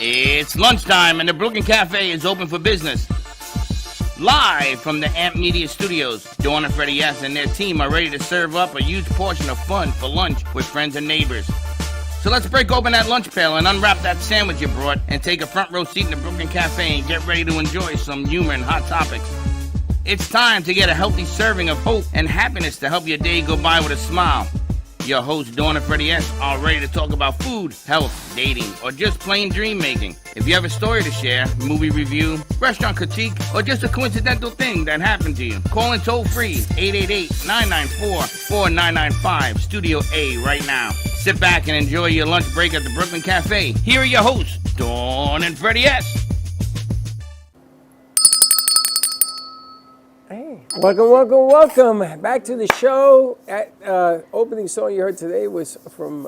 It's lunchtime and the Brooklyn Cafe is open for business. Live from the Amp Media Studios, Dawn and Freddie S. and their team are ready to serve up a huge portion of fun for lunch with friends and neighbors. So let's break open that lunch pail and unwrap that sandwich you brought and take a front row seat in the Brooklyn Cafe and get ready to enjoy some humor and hot topics. It's time to get a healthy serving of hope and happiness to help your day go by with a smile. Your hosts, Dawn and Freddie S., are ready to talk about food, health, dating, or just plain dream making. If you have a story to share, movie review, restaurant critique, or just a coincidental thing that happened to you, call in toll free 888-994-4995, Studio A right now. Sit back and enjoy your lunch break at the Brooklyn Cafe. Here are your hosts, Dawn and Freddie S. Hey, welcome back to the show. Opening song you heard today was from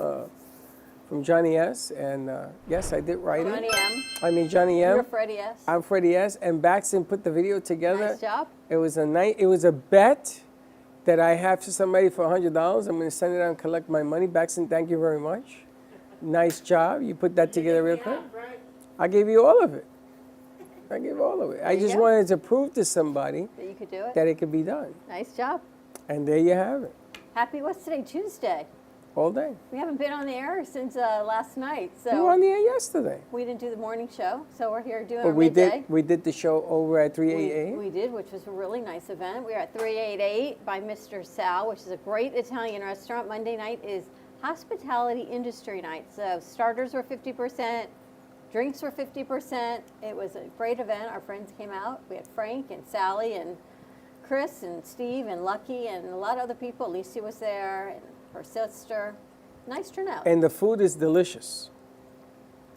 Johnny S. And yes, I did write Johnny it. M. I mean Johnny M. You're Freddie S. I'm Freddie S. And Baxton put the video together. Nice job. It was a bet that I have to somebody for $100. I'm going to send it out and collect my money. Baxton, thank you very much. Nice job. You put that together real quick. I gave you all of it. I just wanted to prove to somebody that you could do it. That it could be done. Nice job. And there you have it. Happy, what's today? Tuesday. All day. We haven't been on the air since last night. So we were on the air yesterday. We didn't do the morning show, so we're here doing But our midday. We did the show over at 388. We did, which was a really nice event. We were at 388 by Mr. Sal, which is a great Italian restaurant. Monday night is hospitality industry night. So starters were 50%. Drinks were 50%. It was a great event. Our friends came out. We had Frank and Sally and Chris and Steve and Lucky and a lot of other people. Alicia was there and her sister. Nice turnout. And the food is delicious.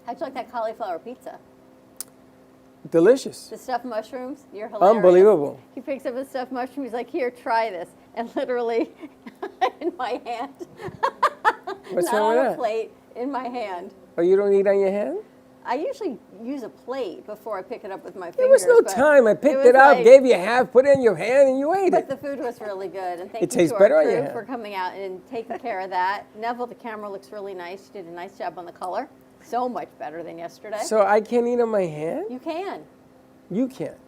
How'd you like that cauliflower pizza? Delicious. The stuffed mushrooms? You're hilarious. Unbelievable. He picks up a stuffed mushroom. He's like, here, try this. And literally in my hand. What's Not wrong with on that? a plate, in my hand. Oh, you don't eat on your hand? I usually use a plate before I pick it up with my fingers. There was no time. I picked it up, gave you half, put it in your hand, and you ate But it. the food was really good. And thank It you tastes to better our on your crew hand. for coming out and taking care of that. Neville, the camera looks really nice. You did a nice job on the color. So much better than yesterday. So I can't eat on my hand? You can. You can't.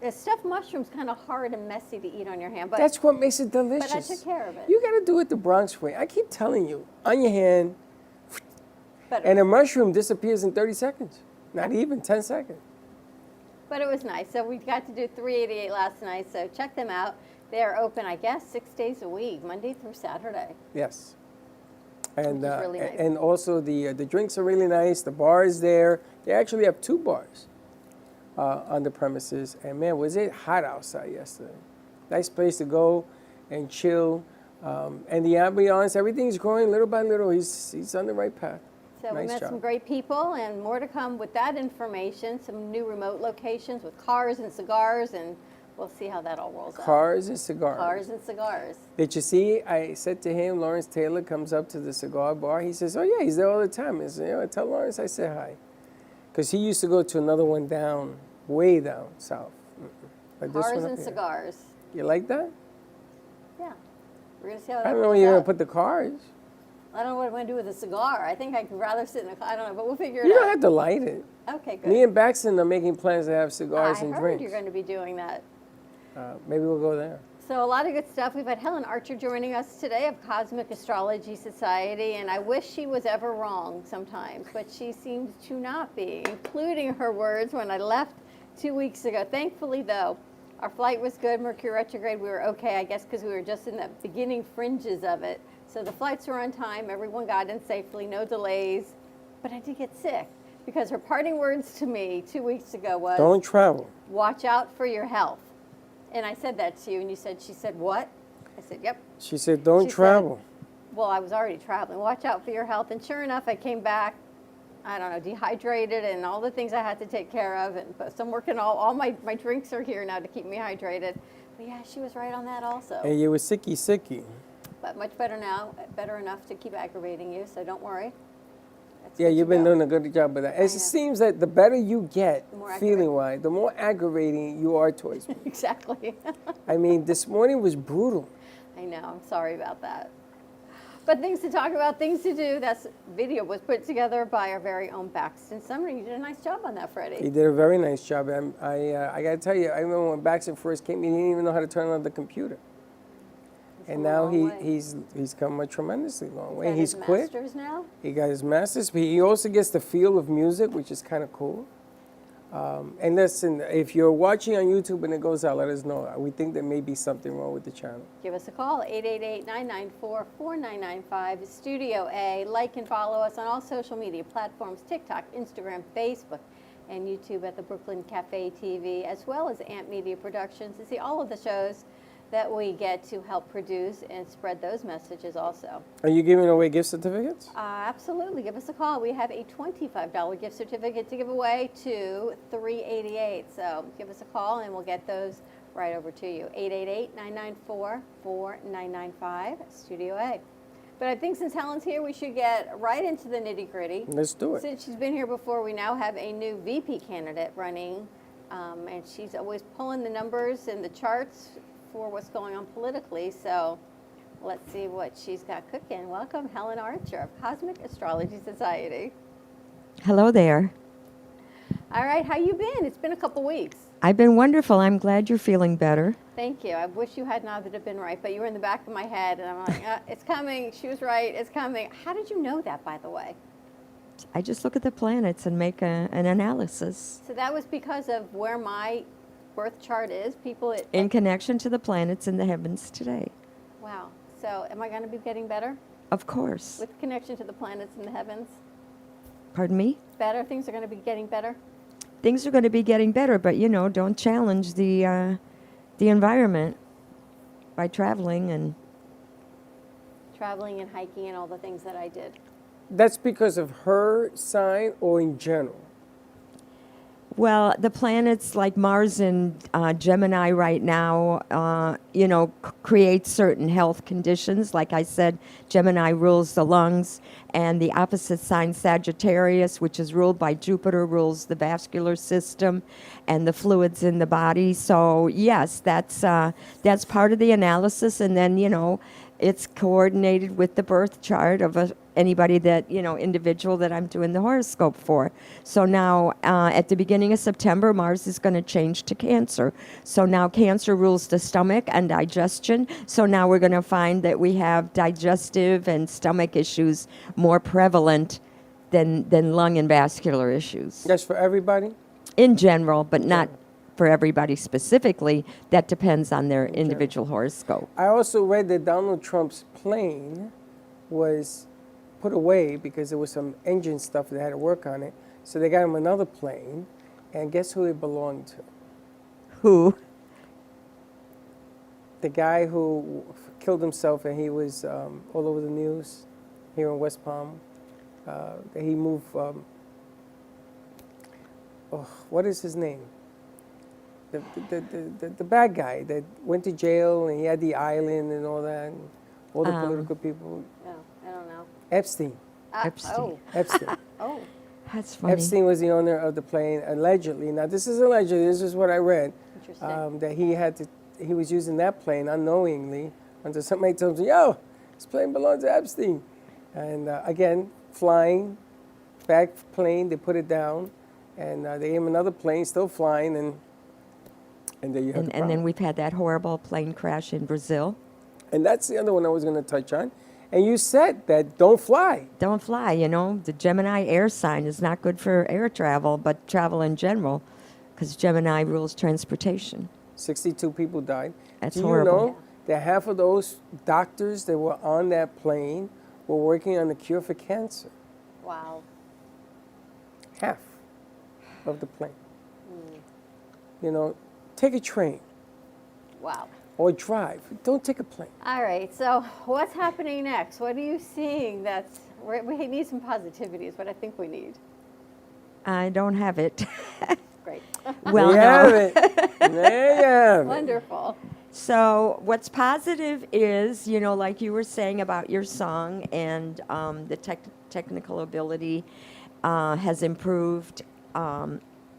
The stuffed mushroom's kind of hard and messy to eat on your hand. But That's what makes it delicious. But I took care of it. You got to do it the Bronx way. I keep telling you, on your hand, Better. and a mushroom disappears in 30 seconds. Not even 10 seconds. But it was nice. So we got to do 388 last night. So check them out. They are open, I guess, 6 days a week, Monday through Saturday. Yes. And Which is really nice. and also the drinks are really nice. The bar is there. They actually have 2 bars on the premises. And man, was it hot outside yesterday. Nice place to go and chill. And the ambiance, everything's growing little by little. He's on the right path. So Nice we met job. some great people and more to come with that information, some new remote locations with cars and cigars, and we'll see how that all rolls out. Cars and cigars. Cars and cigars. Did you see? I said to him, Lawrence Taylor comes up to the cigar bar. He says, oh, yeah, he's there all the time. I said, tell Lawrence I said hi. Because he used to go to another one down, way down south. Like this Cars one up and here. cigars. You like that? Yeah. We're going to see how I that don't know where rolls you're going out. to put the cars. I don't know what I'm going to do with a cigar. I think I'd rather sit in a car. I don't know, but we'll figure it You out. don't have to light it. Okay, good. Me and Baxton are making plans to have cigars I and heard drinks. you're going to be doing that. Maybe we'll go there. So a lot of good stuff. We've had Helen Archer joining us today of Cosmic Astrology Society, and I wish she was ever wrong sometimes, but she seems to not be, including her words when I left 2 weeks ago. Thankfully, though, our flight was good. Mercury retrograde, we were okay, I guess, because we were just in the beginning fringes of it. So the flights were on time. Everyone got in safely, no delays. But I did get sick because her parting words to me 2 weeks ago was, Don't travel. watch out for your health. And I said that to you, and she said, what? I said, yep. She said, don't She said, travel. Well, I was already traveling. Watch out for your health. And sure enough, I came back, I don't know, dehydrated and all the things I had to take care of. So I'm working, all my drinks are here now to keep me hydrated. But yeah, she was right on that also. And you were sicky. But much better now, better enough to keep aggravating you, so don't worry. That's Yeah, good you've to been go. doing a good job with that. It know. seems that the better you get, The more feeling-wise, the more aggravating you are towards me. Exactly. I mean, this morning was brutal. I know, I'm sorry about that. But things to talk about, things to do. That video was put together by our very own Baxton Sumner. You did a nice job on that, Freddie. He did a very nice job. I got to tell you, I remember when Baxton first came, he didn't even know how to turn on the computer. And come a now long way. he's come a tremendously long way. Got He's his quick. masters now? He got his master's. But he also gets the feel of music, which is kind of cool. And listen, if you're watching on YouTube and it goes out, let us know. We think there may be something wrong with the channel. Give us a call, 888-994-4995, Studio A. Like and follow us on all social media platforms, TikTok, Instagram, Facebook, and YouTube at the Brooklyn Cafe TV, as well as Amp Media Productions, to see all of the shows that we get to help produce and spread those messages also. Are you giving away gift certificates? Absolutely. Give us a call. We have a $25 gift certificate to give away to 388. So give us a call and we'll get those right over to you. 888-994-4995, Studio A. But I think since Helen's here, we should get right into the nitty-gritty. Let's do it. Since she's been here before, we now have a new VP candidate running, and she's always pulling the numbers and the charts for what's going on politically. So let's see what she's got cooking. Welcome, Helen Archer of Cosmic Astrology Society. Hello there. All right, how you been? It's been a couple weeks. I've been wonderful. I'm glad you're feeling better. Thank you. I wish you had not have been right, but you were in the back of my head, and I'm like, it's coming. She was right. It's coming. How did you know that, by the way? I just look at the planets and make an analysis. So that was because of where my birth chart is. In connection to the planets in the heavens today. Wow. So am I going to be getting better? Of course. With connection to the planets in the heavens? Pardon me? Better? Things are going to be getting better? Things are going to be getting better, but don't challenge the environment by traveling and hiking and all the things that I did. That's because of her sign or in general? Well, the planets like Mars and Gemini right now, create certain health conditions. Like I said, Gemini rules the lungs, and the opposite sign, Sagittarius, which is ruled by Jupiter, rules the vascular system and the fluids in the body. So yes, that's part of the analysis, and then it's coordinated with the birth chart of anybody that, individual that I'm doing the horoscope for. So now at the beginning of September, Mars is going to change to Cancer. So now Cancer rules the stomach and digestion. So now we're going to find that we have digestive and stomach issues more prevalent than lung and vascular issues. That's for everybody? In general, but not for everybody specifically. That depends on their individual horoscope. I also read that Donald Trump's plane was put away because there was some engine stuff that had to work on it. So they got him another plane, and guess who it belonged to? Who? The guy who killed himself, and he was all over the news here in West Palm. He moved. What is his name? The bad guy that went to jail, and he had the island and all that, and all the political people. No, I don't know. Epstein. Epstein. Oh. Epstein. Oh. That's funny. Epstein was the owner of the plane, allegedly. Now, this is allegedly. This is what I read. Interesting. That he was using that plane unknowingly until somebody told him, "Yo, this plane belongs to Epstein." And again, flying, back plane, they put it down, and they gave him another plane, still flying, and there you have the And then problem. we've had that horrible plane crash in Brazil. And that's the other one I was going to touch on. And you said that don't fly. Don't fly, the Gemini air sign is not good for air travel, but travel in general, because Gemini rules transportation. 62 people died. That's Do horrible. you know that half of those doctors that were on that plane were working on the cure for cancer? Wow. Half of the plane. Take a train Wow. or drive. Don't take a plane. All right, so what's happening next? What are you seeing we need some positivity is what I think we need. I don't have it. Great. Well, There you have no. it. There you have it. Wonderful. So what's positive is, like you were saying about your song, and the technical ability has improved.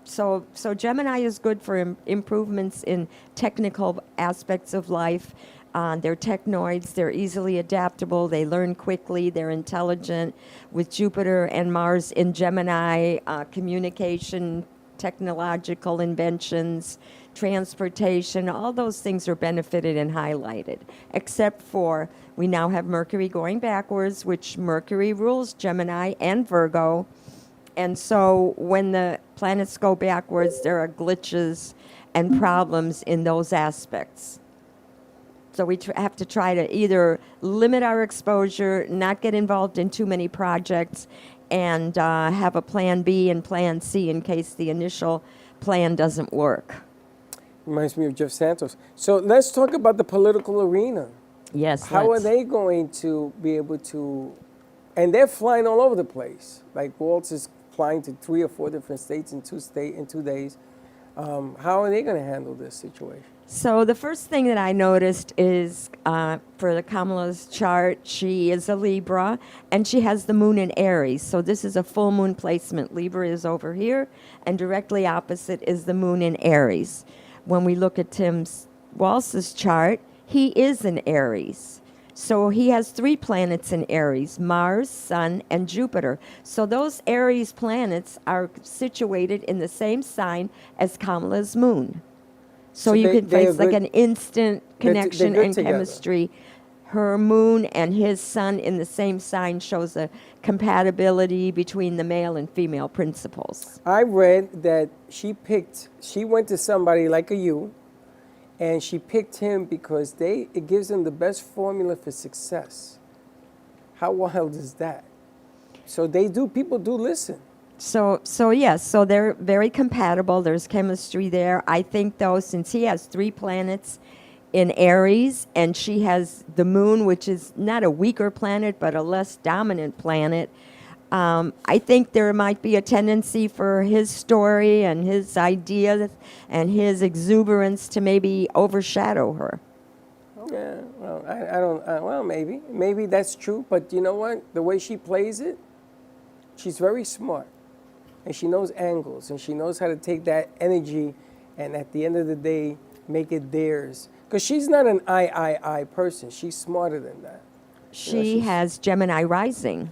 So Gemini is good for improvements in technical aspects of life. They're technoids. They're easily adaptable. They learn quickly. They're intelligent. With Jupiter and Mars in Gemini, communication, technological inventions, transportation, all those things are benefited and highlighted, except for we now have Mercury going backwards, which Mercury rules Gemini and Virgo. And so when the planets go backwards, there are glitches and problems in those aspects. So we have to try to either limit our exposure, not get involved in too many projects, and have a plan B and plan C in case the initial plan doesn't work. Reminds me of Jeff Santos. So let's talk about the political arena. Yes. How are they going to be able to, and they're flying all over the place. Like Waltz is flying to 3 or 4 different states in 2 days. How are they going to handle this situation? So the first thing that I noticed is for the Kamala's chart, she is a Libra, and she has the moon in Aries. So this is a full moon placement. Libra is over here, and directly opposite is the moon in Aries. When we look at Tim Walsh's chart, he is in Aries. So he has 3 planets in Aries, Mars, Sun, and Jupiter. So those Aries planets are situated in the same sign as Kamala's moon. So you can face like an instant connection they're and together. chemistry. Her moon and his sun in the same sign shows a compatibility between the male and female principles. I read that she went to somebody like you, and she picked him because it gives them the best formula for success. How wild is that? So people do listen. So yes, so they're very compatible. There's chemistry there. I think, though, since he has 3 planets in Aries, and she has the moon, which is not a weaker planet, but a less dominant planet, I think there might be a tendency for his story and his ideas and his exuberance to maybe overshadow her. Yeah, well, I don't, well, maybe that's true, but you know what? The way she plays it, she's very smart. And she knows angles, and she knows how to take that energy and at the end of the day, make it theirs. Because she's not an I person. She's smarter than that. She has Gemini rising.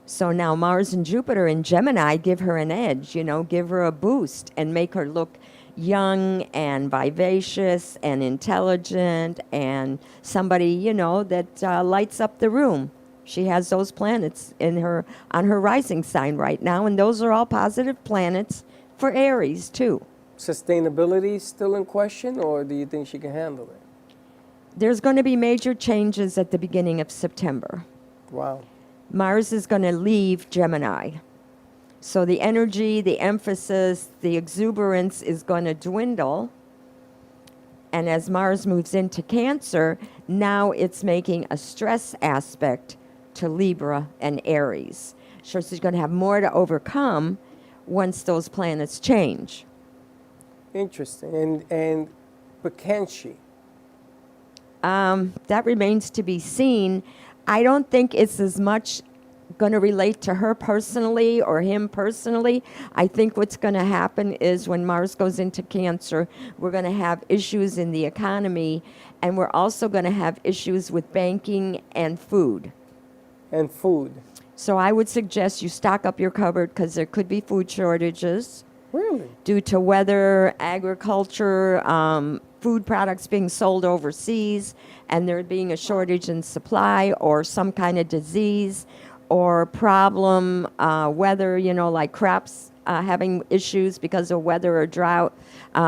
So now Mars and Jupiter in Gemini give her an edge, give her a boost and make her look young and vivacious and intelligent and somebody, that lights up the room. She has those planets on her rising sign right now, and those are all positive planets for Aries, too. Sustainability still in question, or do you think she can handle it? There's going to be major changes at the beginning of September. Wow. Mars is going to leave Gemini. So the energy, the emphasis, the exuberance is going to dwindle. And as Mars moves into Cancer, now it's making a stress aspect to Libra and Aries. So she's going to have more to overcome once those planets change. Interesting. But can she? That remains to be seen. I don't think it's as much going to relate to her personally or him personally. I think what's going to happen is when Mars goes into Cancer, we're going to have issues in the economy, and we're also going to have issues with banking and food. And food. So I would suggest you stock up your cupboard because there could be food shortages. Really? Due to weather, agriculture, food products being sold overseas, and there being a shortage in supply or some kind of disease or problem, weather, like crops having issues because of weather or drought.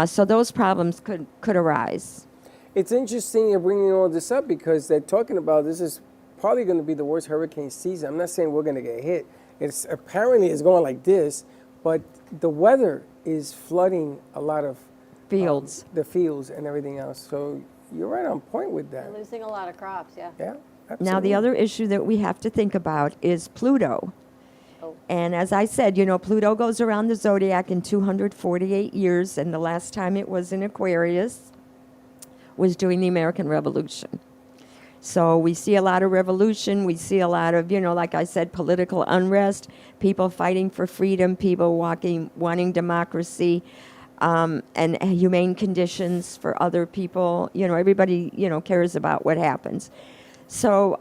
So those problems could arise. It's interesting you're bringing all this up because they're talking about this is probably going to be the worst hurricane season. I'm not saying we're going to get hit. It's going like this, but the weather is flooding a lot of Fields. The fields and everything else. So you're right on point with that. We're losing a lot of crops, yeah. Yeah, absolutely. Now, the other issue that we have to think about is Pluto. Oh. And as I said, Pluto goes around the zodiac in 248 years, and the last time it was in Aquarius was during the American Revolution. So we see a lot of revolution. We see a lot of, like I said, political unrest, people fighting for freedom, people wanting democracy, and humane conditions for other people. Everybody, cares about what happens. So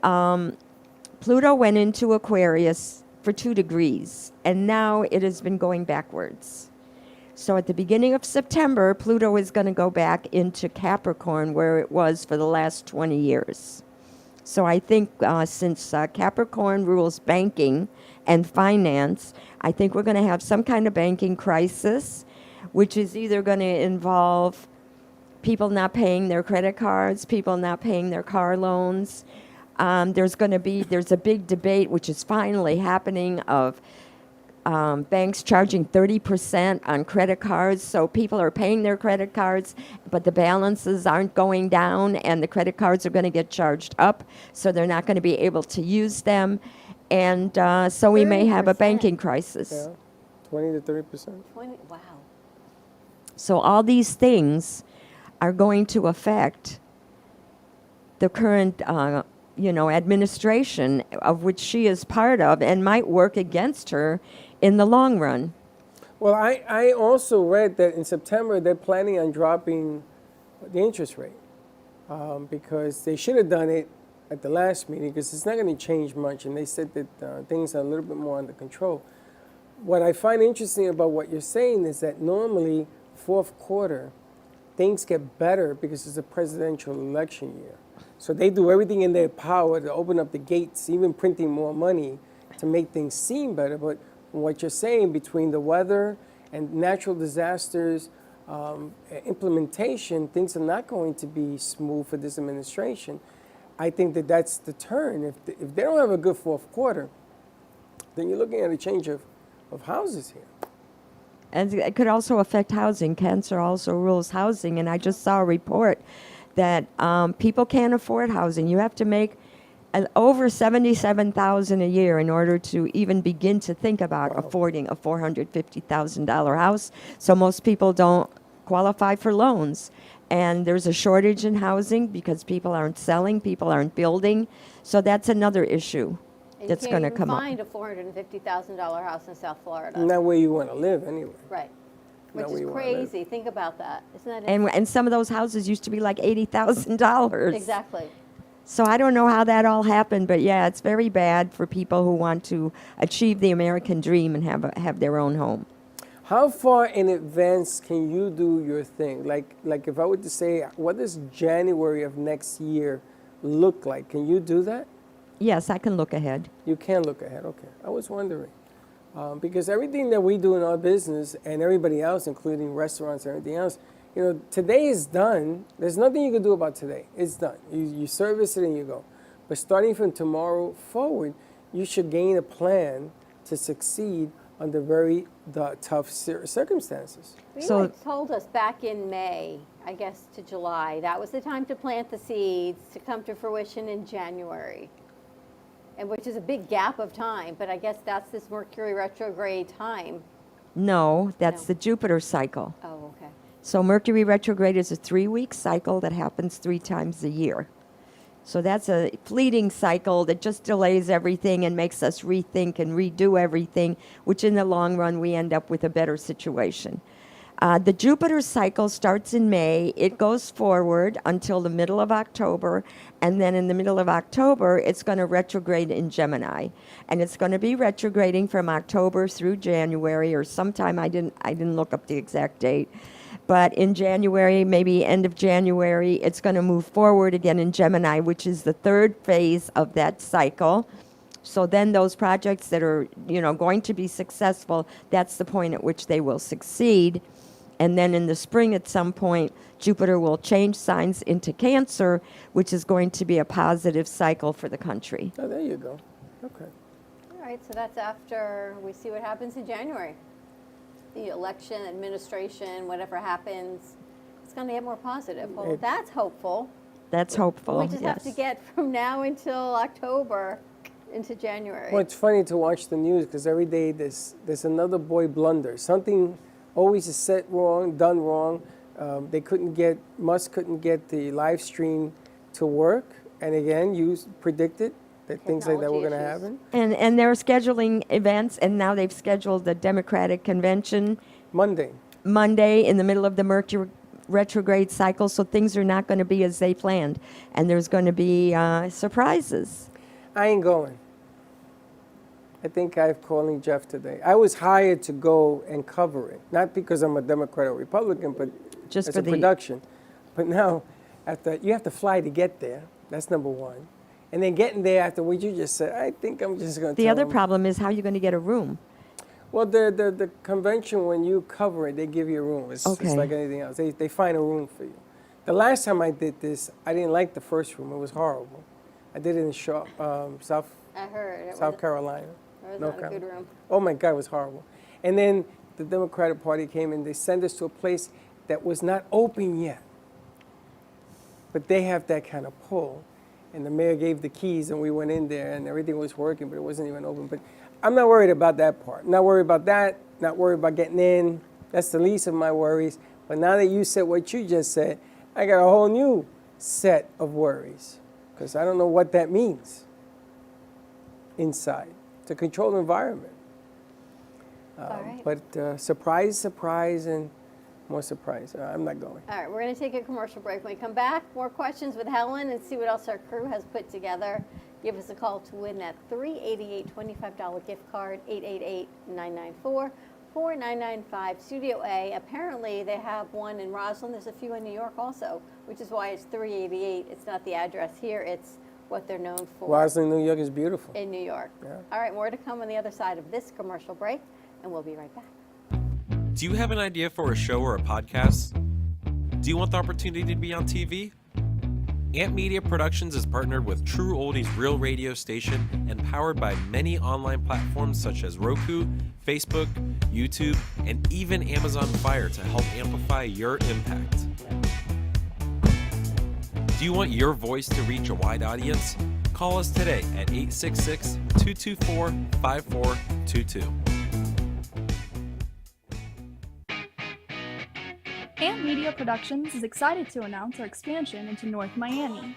Pluto went into Aquarius for 2 degrees, and now it has been going backwards. So at the beginning of September, Pluto is going to go back into Capricorn, where it was for the last 20 years. So I think since Capricorn rules banking and finance, I think we're going to have some kind of banking crisis, which is either going to involve people not paying their credit cards, people not paying their car loans. There's a big debate, which is finally happening, of banks charging 30% on credit cards. So people are paying their credit cards, but the balances aren't going down, and the credit cards are going to get charged up, so they're not going to be able to use them. And so we may have a banking crisis. Yeah, 20 to 30%. 20, wow. So all these things are going to affect the current, administration of which she is part of, and might work against her in the long run. Well, I also read that in September they're planning on dropping the interest rate because they should have done it at the last meeting because it's not going to change much, and they said that things are a little bit more under control. What I find interesting about what you're saying is that normally fourth quarter things get better because it's a presidential election year. So they do everything in their power to open up the gates, even printing more money to make things seem better. But what you're saying between the weather and natural disasters, implementation, things are not going to be smooth for this administration. I think that that's the turn. If they don't have a good fourth quarter, then you're looking at a change of houses here. And it could also affect housing. Cancer also rules housing, and I just saw a report that people can't afford housing. You have to make over $77,000 a year in order to even begin to think about affording a $450,000 house. So most people don't qualify for loans. And there's a shortage in housing because people aren't selling, people aren't building. So that's another issue that's going to come up. You can't even find a $450,000 house in South Florida. Not where you want to live anyway. Right. Not Which where is you wanna live. crazy. Think about that. Isn't that And some of those houses used to be like $80,000. Exactly. So I don't know how that all happened, but yeah, it's very bad for people who want to achieve the American dream and have their own home. How far in advance can you do your thing? Like if I were to say, what does January of next year look like? Can you do that? Yes, I can look ahead. You can look ahead. Okay. I was wondering. Because everything that we do in our business and everybody else, including restaurants and everything else, today is done. There's nothing you can do about today. It's done. You service it and you go. But starting from tomorrow forward, you should gain a plan to succeed under very tough circumstances. You So- had told us back in May, I guess to July, that was the time to plant the seeds to come to fruition in January. And which is a big gap of time, but I guess that's this Mercury retrograde time. No, that's No. the Jupiter cycle. Oh, okay. So Mercury retrograde is a 3-week cycle that happens 3 times a year. So that's a fleeting cycle that just delays everything and makes us rethink and redo everything, which in the long run we end up with a better situation. The Jupiter cycle starts in May. It goes forward until the middle of October, and then in the middle of October, it's going to retrograde in Gemini, and it's going to be retrograding from October through January, or sometime. I didn't look up the exact date, but in January, maybe end of January, it's going to move forward again in Gemini, which is the third phase of that cycle. So then those projects that are, going to be successful, that's the point at which they will succeed. And then in the spring at some point, Jupiter will change signs into Cancer, which is going to be a positive cycle for the country. Oh, there you go. Okay. All right, so that's after we see what happens in January. The election, administration, whatever happens, it's going to get more positive. Well, that's hopeful. That's hopeful. We just have yes. to get from now until October into January. Well, it's funny to watch the news because every day there's another boy blunder. Something always is said wrong, done wrong. Musk couldn't get the live stream to work. And again, you predicted that things like that were going to Technology happen. And they're scheduling events, and now they've scheduled the Democratic convention Monday. in the middle of the Mercury retrograde cycle, so things are not going to be as they planned. And there's going to be surprises. I ain't going. I think I'm calling Jeff today. I was hired to go and cover it, not because I'm a Democrat or Republican, but Just as for a the production. But now, you have to fly to get there. That's number one. And then getting there after what you just said, I think I'm just going to The other problem is how you're going to get a room. Well, the convention, when you cover it, they give you a room. It's Okay. like anything else. They find a room for you. The last time I did this, I didn't like the first room. It was horrible. I did it in South I heard it South was, Carolina. it was North not a good Carolina. room. Oh my God, it was horrible. And then the Democratic Party came and they sent us to a place that was not open yet. But they have that kind of pull. And the mayor gave the keys and we went in there and everything was working, but it wasn't even open. But I'm not worried about that part. Not worried about that. Not worried about getting in. That's the least of my worries. But now that you said what you just said, I got a whole new set of worries because I don't know what that means inside. It's a controlled environment. All right. But surprise, and more surprise. I'm not going. All right, we're going to take a commercial break. When we come back, more questions with Helen and see what else our crew has put together. Give us a call to win that $388 $25 gift card, 888-994-4995. Studio A, apparently they have one in Roslyn. There's a few in New York also, which is why it's 388. It's not the address here. It's what they're known for. Roslyn, New York is beautiful. In New York. Yeah. All right, more to come on the other side of this commercial break, and we'll be right back. Do you have an idea for a show or a podcast? Do you want the opportunity to be on TV? Amp Media Productions is partnered with True Oldies Real Radio Station and powered by many online platforms such as Roku, Facebook, YouTube, and even Amazon Fire to help amplify your impact. Do you want your voice to reach a wide audience? Call us today at 866-224-5422. Amp Media Productions is excited to announce our expansion into North Miami.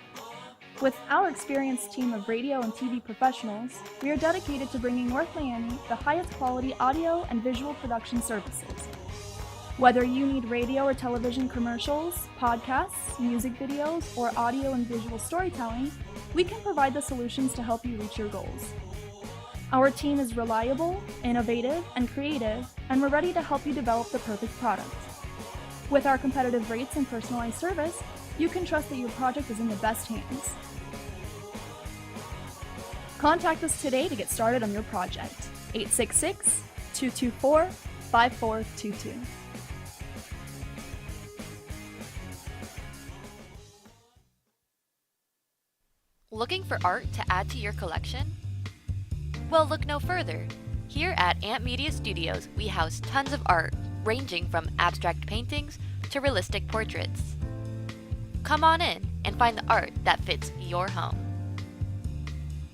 With our experienced team of radio and TV professionals, we are dedicated to bringing North Miami the highest quality audio and visual production services. Whether you need radio or television commercials, podcasts, music videos, or audio and visual storytelling, we can provide the solutions to help you reach your goals. Our team is reliable, innovative, and creative, and we're ready to help you develop the perfect product. With our competitive rates and personalized service, you can trust that your project is in the best hands. Contact us today to get started on your project. 866-224-5422. Looking for art to add to your collection? Well, look no further. Here at Amp Media Studios, we house tons of art, ranging from abstract paintings to realistic portraits. Come on in and find the art that fits your home.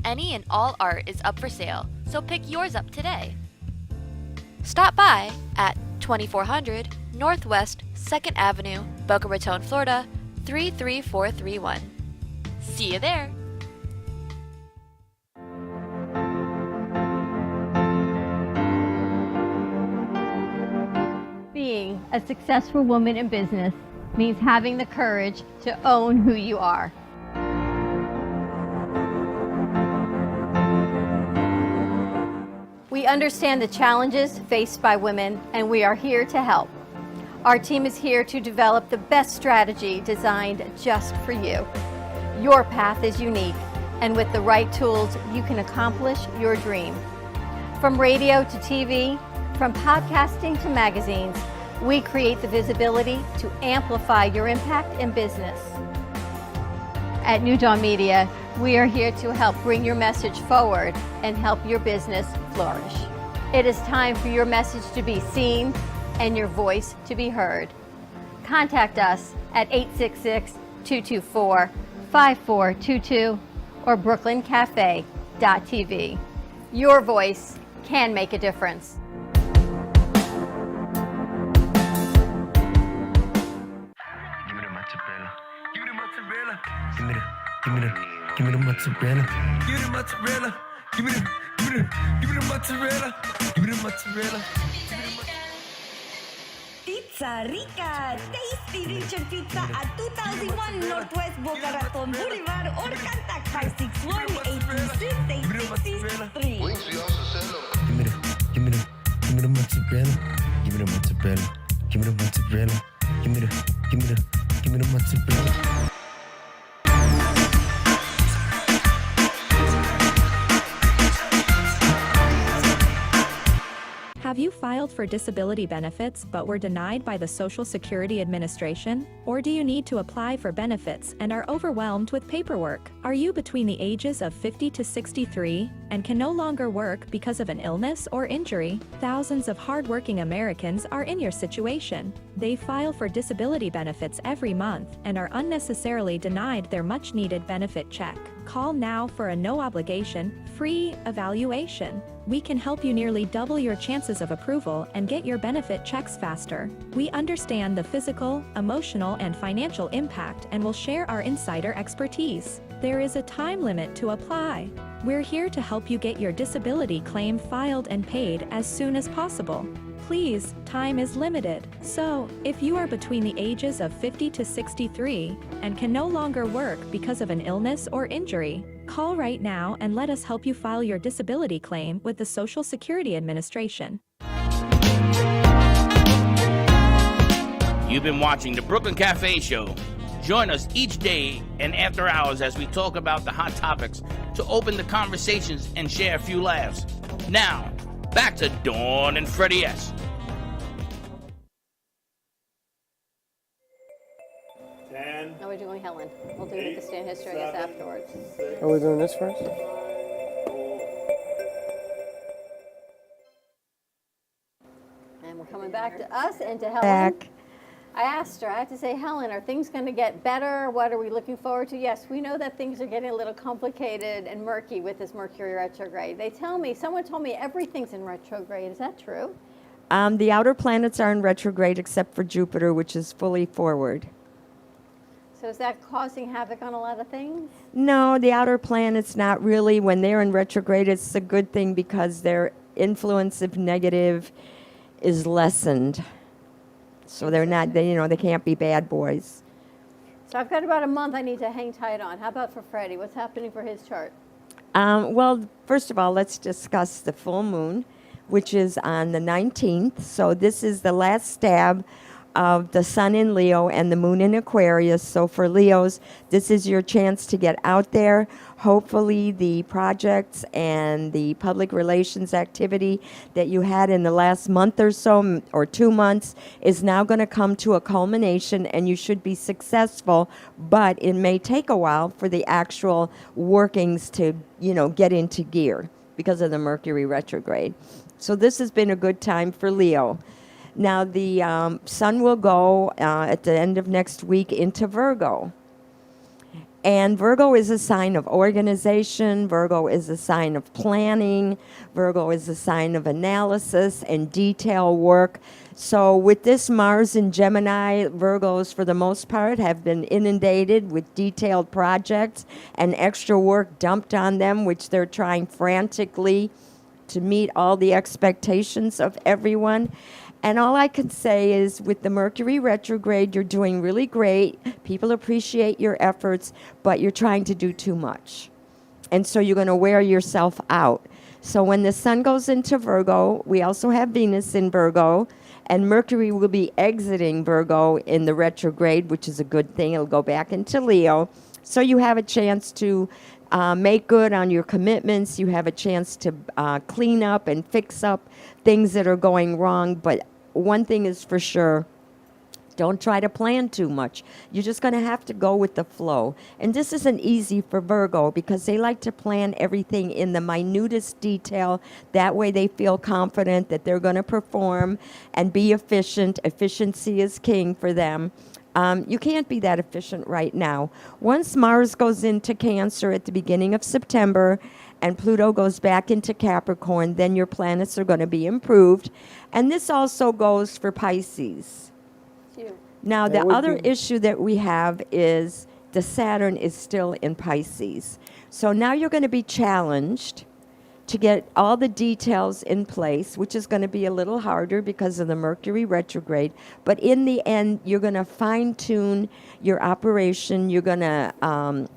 Any and all art is up for sale, so pick yours up today. Stop by at 2400 Northwest 2nd Avenue, Boca Raton, Florida 33431. See you there! Being a successful woman in business means having the courage to own who you are. We understand the challenges faced by women, and we are here to help. Our team is here to develop the best strategy designed just for you. Your path is unique, and with the right tools, you can accomplish your dream. From radio to TV, from podcasting to magazines, we create the visibility to amplify your impact in business. At New Dawn Media, we are here to help bring your message forward and help your business flourish. It is time for your message to be seen and your voice to be heard. Contact us at 866-224-5422 or brooklyncafe.tv. Your voice can make a difference. Give me the mozzarella. Give me the mozzarella. Give me the mozzarella. Give me the mozzarella. Pizza Rica, tasty Richard Pizza at 2001 Northwest Boca Raton Boulevard or contact 561-826-8663. Give me the mozzarella. Give me the mozzarella. Give me the mozzarella. Give me the mozzarella. Have you filed for disability benefits but were denied by the Social Security Administration? Or do you need to apply for benefits and are overwhelmed with paperwork? Are you between the ages of 50 to 63 and can no longer work because of an illness or injury? Thousands of hardworking Americans are in your situation. They file for disability benefits every month and are unnecessarily denied their much-needed benefit check. Call now for a no-obligation, free evaluation. We can help you nearly double your chances of approval and get your benefit checks faster. We understand the physical, emotional, and financial impact and will share our insider expertise. There is a time limit to apply. We're here to help you get your disability claim filed and paid as soon as possible. Please, time is limited. So, if you are between the ages of 50 to 63 and can no longer work because of an illness or injury, call right now and let us help you file your disability claim with the Social Security Administration. You've been watching the Brooklyn Cafe Show. Join us each day and after hours as we talk about the hot topics to open the conversations and share a few laughs. Now, back to Dawn and Freddie S. Now we're doing Helen. We'll do it at the stand history, I guess, afterwards. Are we doing this first? And we're coming back to us and to Helen. Back. I asked her, I had to say, Helen, are things going to get better? What are we looking forward to? Yes, we know that things are getting a little complicated and murky with this Mercury retrograde. Someone told me everything's in retrograde. Is that true? The outer planets are in retrograde except for Jupiter, which is fully forward. So is that causing havoc on a lot of things? No, the outer planets not really. When they're in retrograde, it's a good thing because their influence, if negative, is lessened. So they're not, they can't be bad boys. So I've got about a month I need to hang tight on. How about for Freddie? What's happening for his chart? Well, first of all, let's discuss the full moon, which is on the 19th. So this is the last stab of the sun in Leo and the moon in Aquarius. So for Leos, this is your chance to get out there. Hopefully the projects and the public relations activity that you had in the last month or so, or 2 months, is now going to come to a culmination and you should be successful, but it may take a while for the actual workings to, get into gear because of the Mercury retrograde. So this has been a good time for Leo. Now, the sun will go at the end of next week into Virgo. And Virgo is a sign of organization. Virgo is a sign of planning. Virgo is a sign of analysis and detail work. So with this Mars in Gemini, Virgos, for the most part, have been inundated with detailed projects and extra work dumped on them, which they're trying frantically to meet all the expectations of everyone. And all I can say is with the Mercury retrograde, you're doing really great. People appreciate your efforts, but you're trying to do too much. And so you're going to wear yourself out. So when the sun goes into Virgo, we also have Venus in Virgo, and Mercury will be exiting Virgo in the retrograde, which is a good thing. It'll go back into Leo. So you have a chance to make good on your commitments. You have a chance to clean up and fix up things that are going wrong. But one thing is for sure, don't try to plan too much. You're just going to have to go with the flow. And this isn't easy for Virgo because they like to plan everything in the minutest detail. That way they feel confident that they're going to perform and be efficient. Efficiency is king for them. You can't be that efficient right now. Once Mars goes into Cancer at the beginning of September and Pluto goes back into Capricorn, then your planets are going to be improved. And this also goes for Pisces. Now, the other issue that we have is the Saturn is still in Pisces. So now you're going to be challenged to get all the details in place, which is going to be a little harder because of the Mercury retrograde. But in the end, you're going to fine-tune your operation. You're going to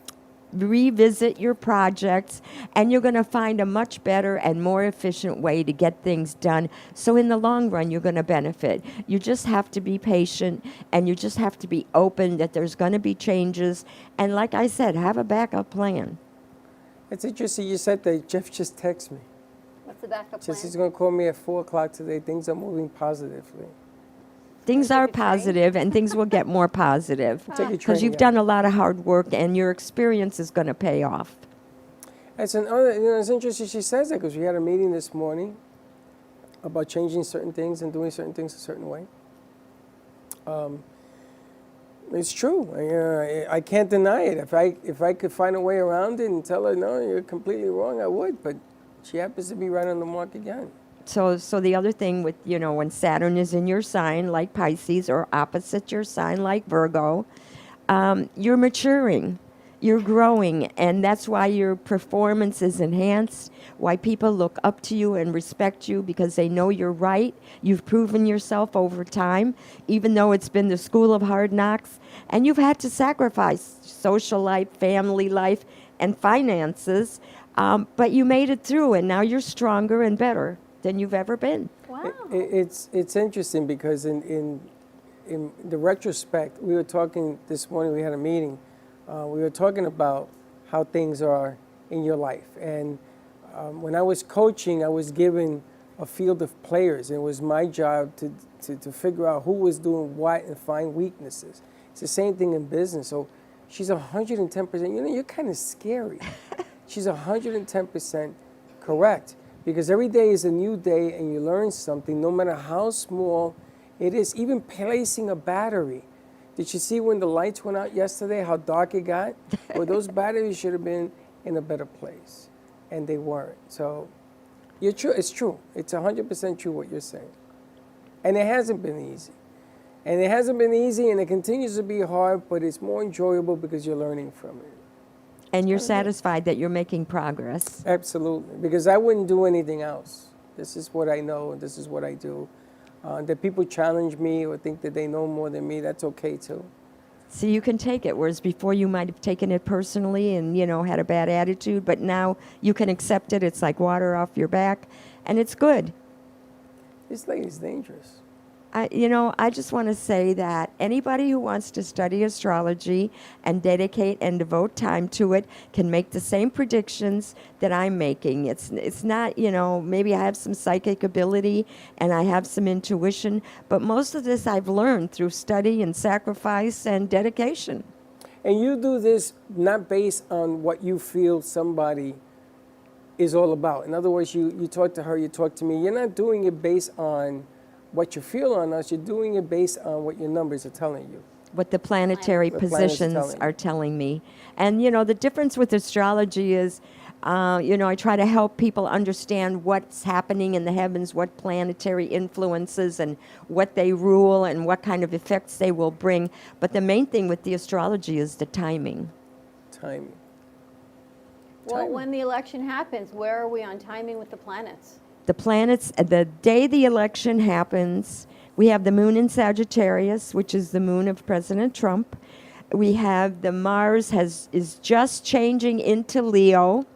revisit your projects, and you're going to find a much better and more efficient way to get things done. So in the long run, you're going to benefit. You just have to be patient, and you just have to be open that there's going to be changes. And like I said, have a backup plan. It's interesting you said that. Jeff just texted me. What's the backup plan? Says he's going to call me at 4 o'clock today. Things are moving positively. Things are positive, and things will get more positive because you've done a lot of hard work, and your experience is going to pay off. It's interesting she says that because we had a meeting this morning about changing certain things and doing certain things a certain way. It's true. I can't deny it. If I could find a way around it and tell her, no, you're completely wrong, I would. But she happens to be right on the mark again. So the other thing with, when Saturn is in your sign, like Pisces, or opposite your sign, like Virgo, you're maturing, you're growing, and that's why your performance is enhanced, why people look up to you and respect you because they know you're right. You've proven yourself over time, even though it's been the school of hard knocks, and you've had to sacrifice social life, family life, and finances, but you made it through, and now you're stronger and better than you've ever been. Wow. It's interesting because in the retrospect, we were talking this morning, we had a meeting, we were talking about how things are in your life. And when I was coaching, I was given a field of players, and it was my job to figure out who was doing what and find weaknesses. It's the same thing in business. So she's 110%, you're kind of scary. She's 110% correct. Because every day is a new day and you learn something, no matter how small it is. Even placing a battery. Did you see when the lights went out yesterday, how dark it got? Well, those batteries should have been in a better place, and they weren't. So you're true. It's true. It's 100% true what you're saying. And it hasn't been easy. And it hasn't been easy, and it continues to be hard, but it's more enjoyable because you're learning from it. And you're satisfied that you're making progress. Absolutely, because I wouldn't do anything else. This is what I know, and this is what I do. That people challenge me or think that they know more than me, that's okay too. So you can take it, whereas before you might have taken it personally and, had a bad attitude, but now you can accept it. It's like water off your back, and it's good. This lady's dangerous. I just want to say that anybody who wants to study astrology and dedicate and devote time to it can make the same predictions that I'm making. It's not, maybe I have some psychic ability and I have some intuition, but most of this I've learned through study and sacrifice and dedication. And you do this not based on what you feel somebody is all about. In other words, you talk to her, you talk to me. You're not doing it based on what you feel on us, you're doing it based on what your numbers are telling you. What the planetary positions are telling me. And, the difference with astrology is, I try to help people understand what's happening in the heavens, what planetary influences and what they rule and what kind of effects they will bring. But the main thing with the astrology is the timing. Timing. Well, when the election happens, where are we on timing with the planets? The planets, the day the election happens, we have the moon in Sagittarius, which is the moon of President Trump. We have the Mars is just changing into Leo,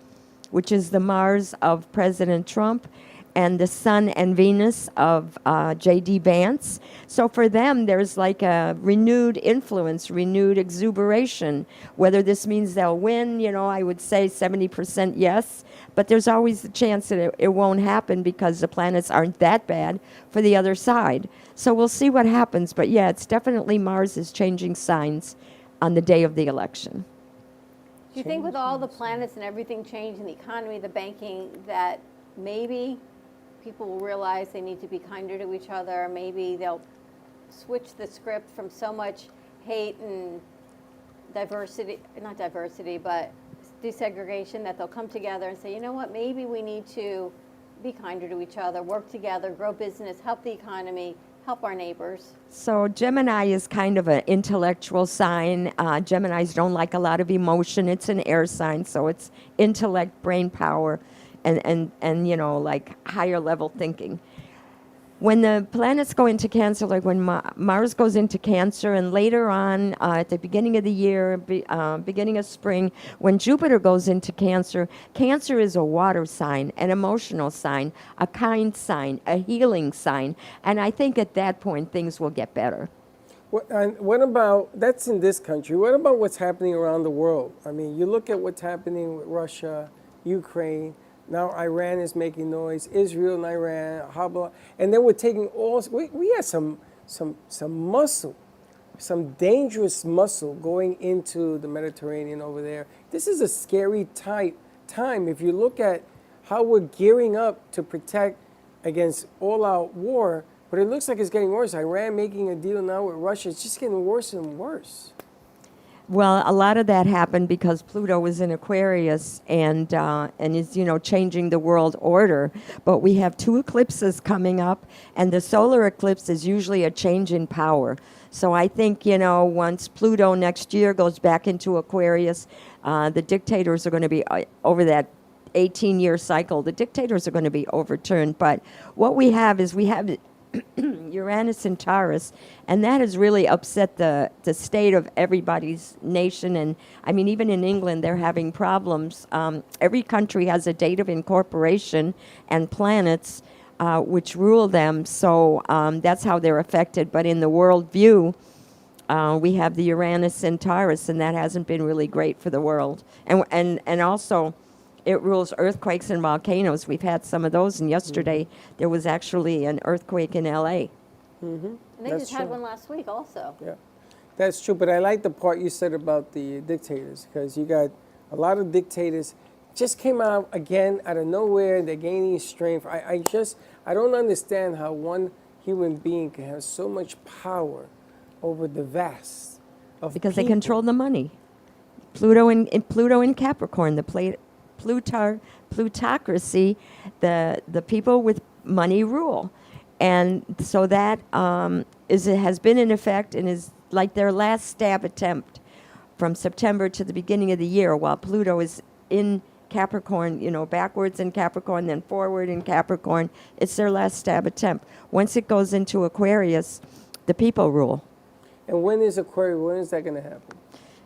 which is the Mars of President Trump, and the Sun and Venus of J.D. Vance. So for them, there's like a renewed influence, renewed exuberation. Whether this means they'll win, I would say 70% yes, but there's always the chance that it won't happen because the planets aren't that bad for the other side. So we'll see what happens, but yeah, it's definitely Mars is changing signs on the day of the election. Do you think with all the planets and everything changing, the economy, the banking, that maybe people will realize they need to be kinder to each other? Maybe they'll switch the script from so much hate and not diversity, but desegregation, that they'll come together and say, you know what, maybe we need to be kinder to each other, work together, grow business, help the economy, help our neighbors. So Gemini is kind of an intellectual sign. Geminis don't like a lot of emotion. It's an air sign, so it's intellect, brain power, and like higher level thinking. When the planets go into Cancer, like when Mars goes into Cancer, and later on at the beginning of the year, beginning of spring, when Jupiter goes into Cancer, Cancer is a water sign, an emotional sign, a kind sign, a healing sign. And I think at that point, things will get better. What about, that's in this country, what about what's happening around the world? I mean, you look at what's happening with Russia, Ukraine. Now Iran is making noise, Israel and Iran, and then we're taking we have some muscle, some dangerous muscle going into the Mediterranean over there. This is a scary time. If you look at how we're gearing up to protect against all-out war, But it looks like it's getting worse. Iran making a deal now with Russia. It's just getting worse and worse. Well, a lot of that happened because Pluto was in Aquarius and is, changing the world order. But we have 2 eclipses coming up, and the solar eclipse is usually a change in power. So I think, once Pluto next year goes back into Aquarius, the dictators are going to be, over that 18-year cycle, the dictators are going to be overturned. But what we have Uranus and Taurus, and that has really upset the state of everybody's nation. And I mean, even in England, they're having problems. Every country has a date of incorporation and planets which rule them. So that's how they're affected. But in the world view, we have the Uranus and Taurus, and that hasn't been really great for the world. And also, it rules earthquakes and volcanoes. We've had some of those, and yesterday there was actually an earthquake in L.A. And they just had one last week also. Yeah, that's true. But I like the part you said about the dictators, because you got a lot of dictators just came out again out of nowhere. They're gaining strength. I don't understand how one human being can have so much power over the vast of Because people. they control the money. Pluto in Capricorn, the plutocracy, the people with money rule. And so that has been in effect and is like their last stab attempt from September to the beginning of the year, while Pluto is in Capricorn, backwards in Capricorn, then forward in Capricorn. It's their last stab attempt. Once it goes into Aquarius, the people rule. And when is Aquarius? When is that going to happen?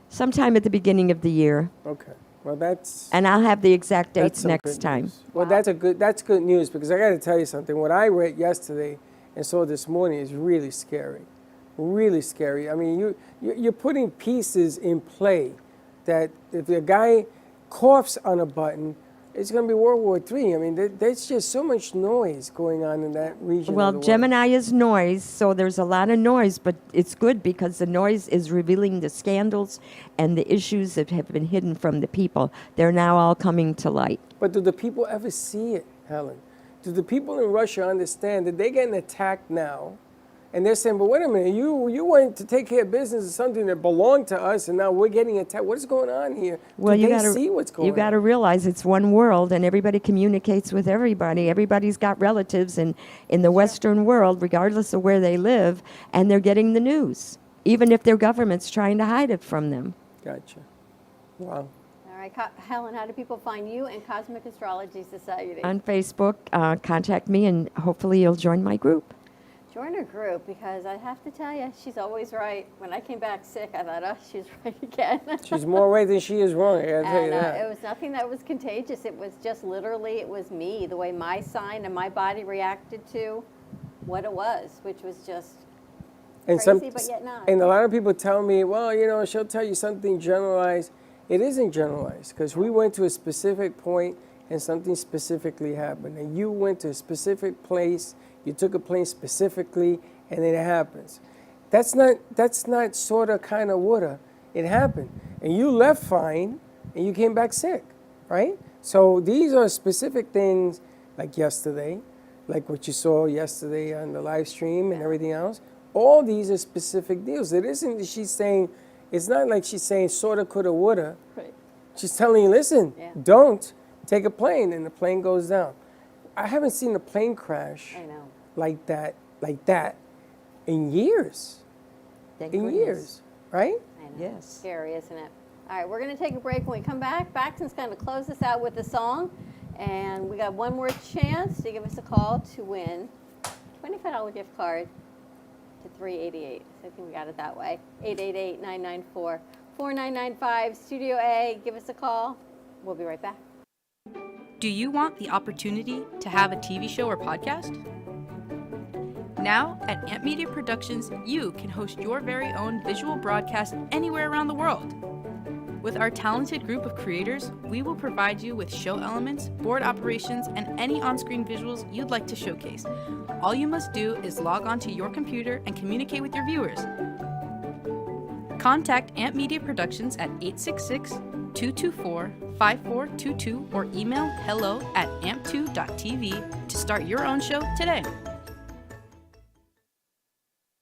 Sometime at the beginning of the year. Okay. Well, that's... And I'll have the exact That's dates some next good time. news. Well, that's good news, because I got to tell you something. What I read yesterday and saw this morning is really scary. Really scary. I mean, you're putting pieces in play that if the guy coughs on a button, it's going to be World War III. I mean, there's just so much noise going on in that region. Well, of the world. Gemini is noise, so there's a lot of noise, but it's good because the noise is revealing the scandals and the issues that have been hidden from the people. They're now all coming to light. But do the people ever see it, Helen? Do the people in Russia understand that they're getting attacked now? And they're saying, but wait a minute, you went to take care of business of something that belonged to us, and now we're getting attacked. What is going on here? Well, Do you they gotta see what's going on? You got to realize it's one world, and everybody communicates with everybody. Everybody's got relatives in the Western world, regardless of where they live, and they're getting the news, even if their government's trying to hide it from them. Gotcha. Wow. All right, Helen, how do people find you and Cosmic Astrology Society? On Facebook, contact me, and hopefully you'll join my group. Join her group, because I have to tell you, she's always right. When I came back sick, I thought, oh, she's right again. She's more right than she is wrong, I gotta tell you And that. it was nothing that was contagious. It was just literally, it was me, the way my sign and my body reacted to what it was, which was just crazy, but yet not. And a lot of people tell me, well, she'll tell you something generalized. It isn't generalized, because we went to a specific point and something specifically happened. And you went to a specific place, you took a plane specifically, and then it happens. That's not sort of, kind of, woulda. It happened. And you left fine, and you came back sick, right? So these are specific things, like yesterday, like what you saw yesterday on the live stream and everything else. All these are specific deals. It isn't that she's saying, it's not like she's saying sorta, coulda, woulda. Right. She's telling you, listen, don't take a plane, and the plane goes down. I haven't seen a plane crash like that in years. Thank in goodness. years, right? I know. Yes. Scary, isn't it? All right, we're going to take a break. When we come back, Baxton's going to close us out with a song. And we got one more chance to give us a call to win $25 gift card to 388. So I think we got it that way. 888-994-4995. Studio A, give us a call. We'll be right back. Do you want the opportunity to have a TV show or podcast? Now, at Amp Media Productions, you can host your very own visual broadcast anywhere around the world. With our talented group of creators, we will provide you with show elements, board operations, and any on-screen visuals you'd like to showcase. All you must do is log onto your computer and communicate with your viewers. Contact Amp Media Productions at 866-224-5422 or email hello@amp2.tv to start your own show today.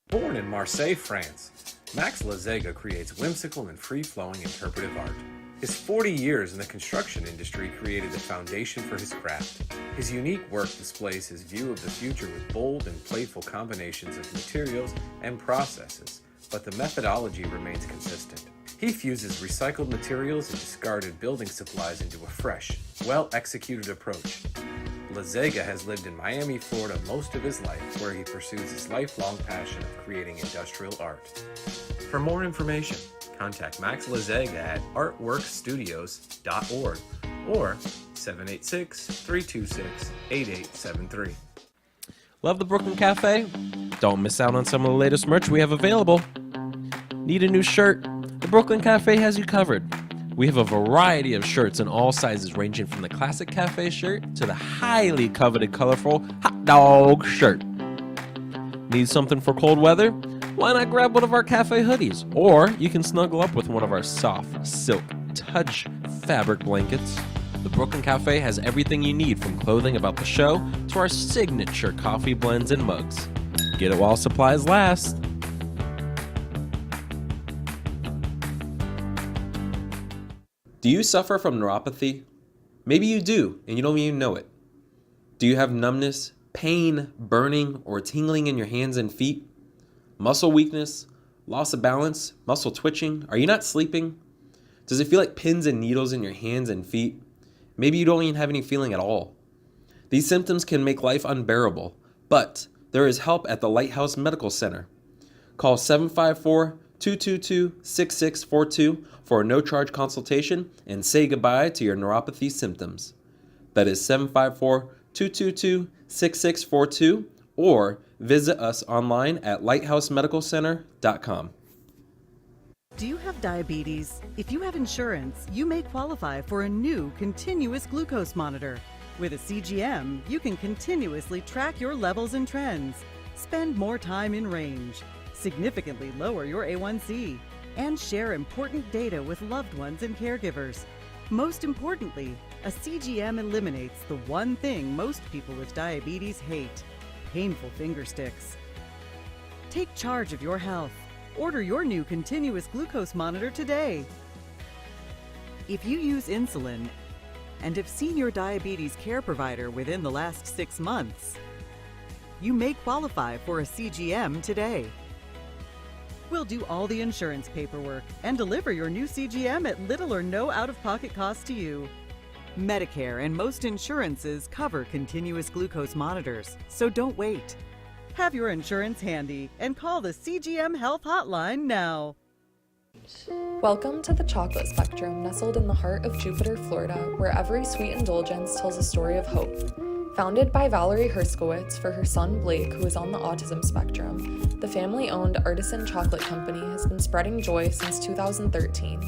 Born in Marseille, France, Max Lazega creates whimsical and free-flowing interpretive art. His 40 years in the construction industry created a foundation for his craft. His unique work displays his view of the future with bold and playful combinations of materials and processes, but the methodology remains consistent. He fuses recycled materials and discarded building supplies into a fresh, well-executed approach. Lazega has lived in Miami, Florida most of his life, where he pursues his lifelong passion of creating industrial art. For more information, contact Max Lazega at artworkstudios.org or 786-326-8873. Love the Brooklyn Cafe? Don't miss out on some of the latest merch we have available. Need a new shirt? The Brooklyn Cafe has you covered. We have a variety of shirts in all sizes, ranging from the classic cafe shirt to the highly coveted colorful hot dog shirt. Need something for cold weather? Why not grab one of our cafe hoodies? Or you can snuggle up with one of our soft silk touch fabric blankets. The Brooklyn Cafe has everything you need, from clothing about the show to our signature coffee blends and mugs. Get it while supplies last. Do you suffer from neuropathy? Maybe you do, and you don't even know it. Do you have numbness, pain, burning, or tingling in your hands and feet? Muscle weakness, loss of balance, muscle twitching? Are you not sleeping? Does it feel like pins and needles in your hands and feet? Maybe you don't even have any feeling at all. These symptoms can make life unbearable, but there is help at the Lighthouse Medical Center. Call 754-222-6642 for a no-charge consultation and say goodbye to your neuropathy symptoms. That is 754-222-6642, or visit us online at lighthousemedicalcenter.com. Do you have diabetes? If you have insurance, you may qualify for a new continuous glucose monitor. With a CGM, you can continuously track your levels and trends, spend more time in range, significantly lower your A1C, and share important data with loved ones and caregivers. Most importantly, a CGM eliminates the one thing most people with diabetes hate: painful finger sticks. Take charge of your health. Order your new continuous glucose monitor today. If you use insulin and have seen your diabetes care provider within the last 6 months, you may qualify for a CGM today. We'll do all the insurance paperwork and deliver your new CGM at little or no out-of-pocket cost to you. Medicare and most insurances cover continuous glucose monitors, so don't wait. Have your insurance handy and call the CGM Health Hotline now. Welcome to the Chocolate Spectrum, nestled in the heart of Jupiter, Florida, where every sweet indulgence tells a story of hope. Founded by Valerie Herskowitz for her son Blake, who is on the autism spectrum, the family-owned Artisan Chocolate Company has been spreading joy since 2013.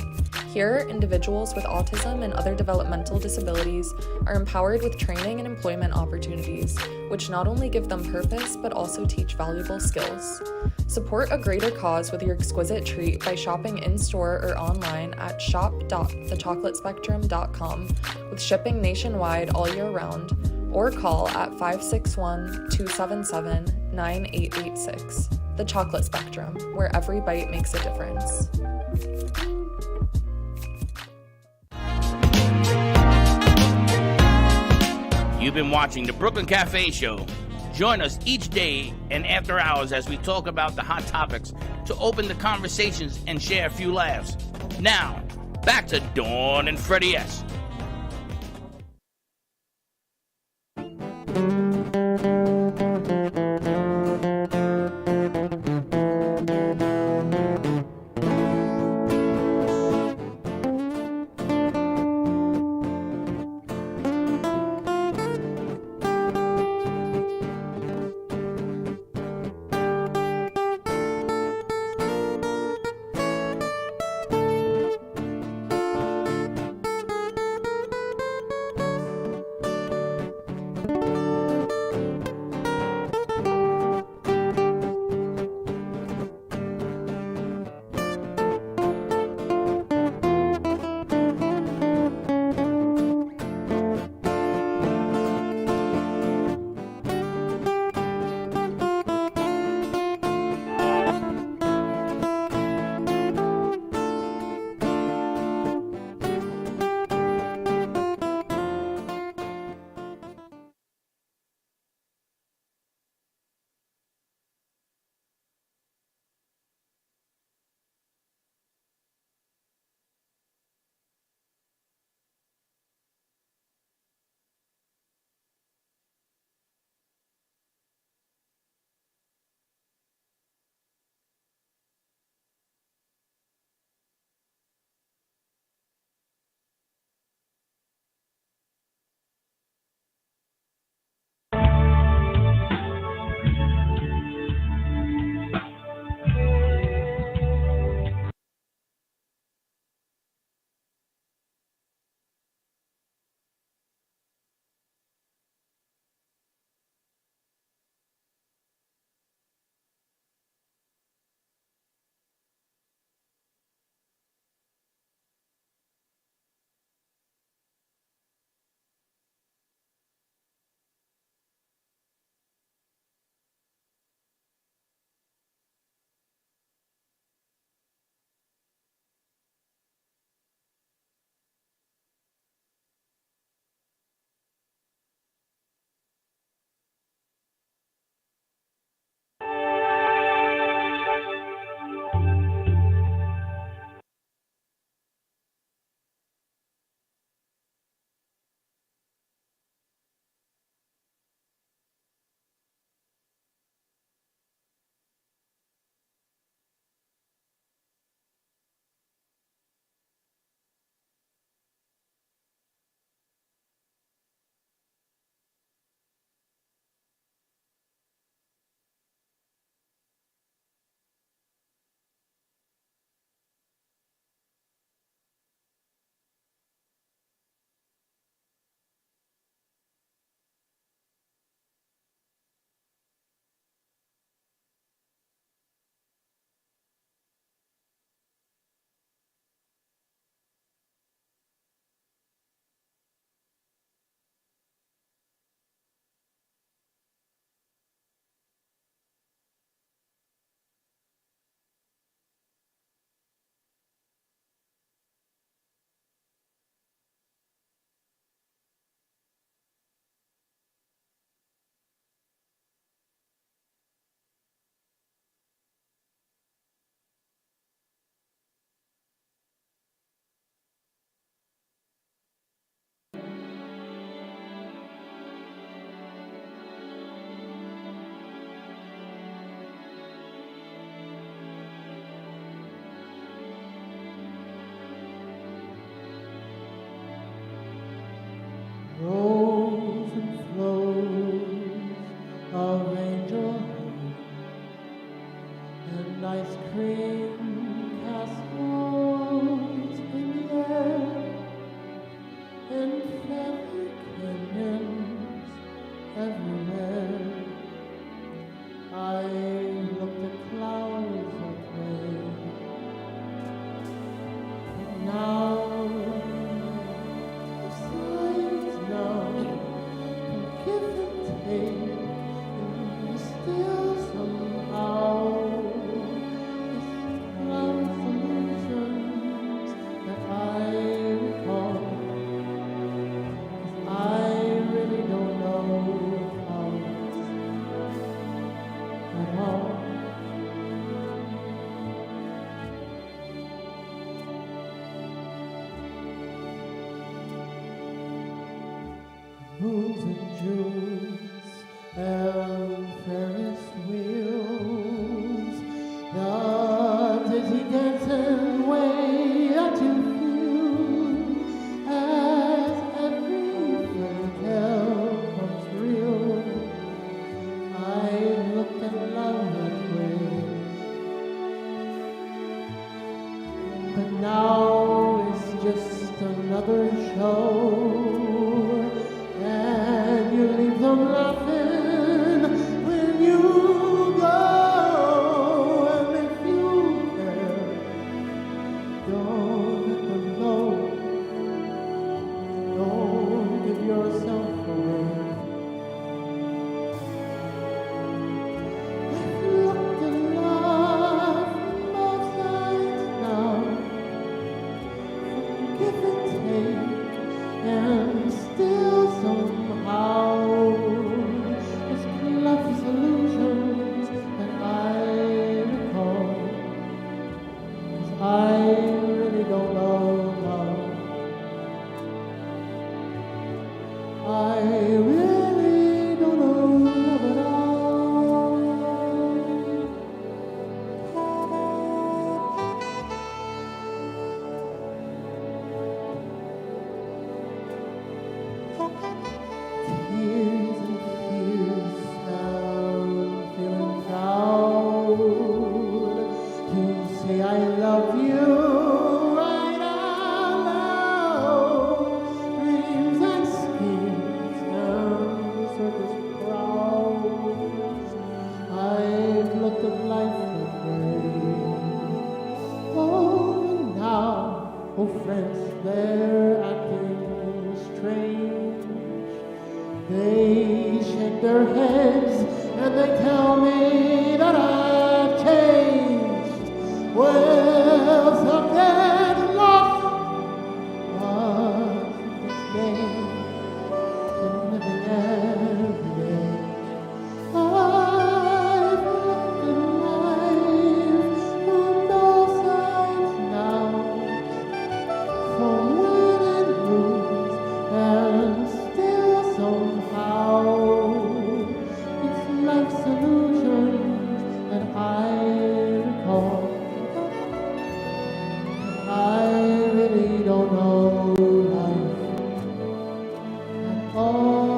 Here, individuals with autism and other developmental disabilities are empowered with training and employment opportunities, which not only give them purpose, but also teach valuable skills. Support a greater cause with your exquisite treat by shopping in-store or online at shop.thechocolatespectrum.com, with shipping nationwide all year round, or call at 561-277-9886. The Chocolate Spectrum, where every bite makes a difference. You've been watching the Brooklyn Cafe Show. Join us each day and after hours as we talk about the hot topics to open the conversations and share a few laughs. Now, back to Dawn and Freddie S. of angel hair and ice cream castles in the air and feather canyons everywhere. I looked at clouds that way. Now signs now give and take, and still somehow it's love solutions that I recall. 'Cause I really don't know how at all. Moons and Junes and Ferris wheels, the dizzy dancing way that you feel as every fairy tale comes real. I looked at love that way, but now it's just another show. And you leave them laughing when you go. And if you care, don't let them know. Don't give yourself away. I've looked at love from both sides now, from give and take, and still somehow it's love solutions that I recall. 'Cause I really don't know how. I really don't know at all. Tears and fears and feeling proud to say I love you right out loud. Dreams and schemes and circus crowds. I've looked at life that way. Oh, and now, oh friends, they're acting strange. They shake their heads and they tell me that I've changed. Well, some get lost was this game in living every day. I've looked at life from both sides now, from win and lose, and still somehow it's life solutions that I recall. I really don't know life at all.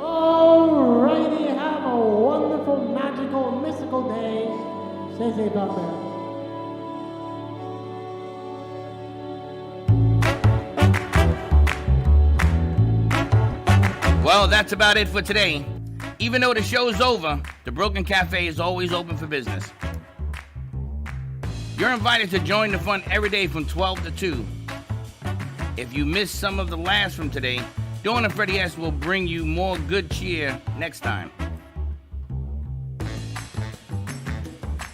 Alrighty, have a wonderful, magical, mystical day. Say about that. Well, that's about it for today. Even though the show's over, the Broken Cafe is always open for business. You're invited to join the fun every day from 12 to 2. If you missed some of the laughs from today, Dawn and Freddie S. will bring you more good cheer next time.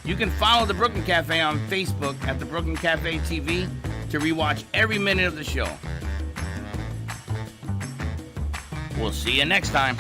You can follow the Brooklyn Cafe on Facebook at the Brooklyn Cafe TV to rewatch every minute of the show. We'll see you next time.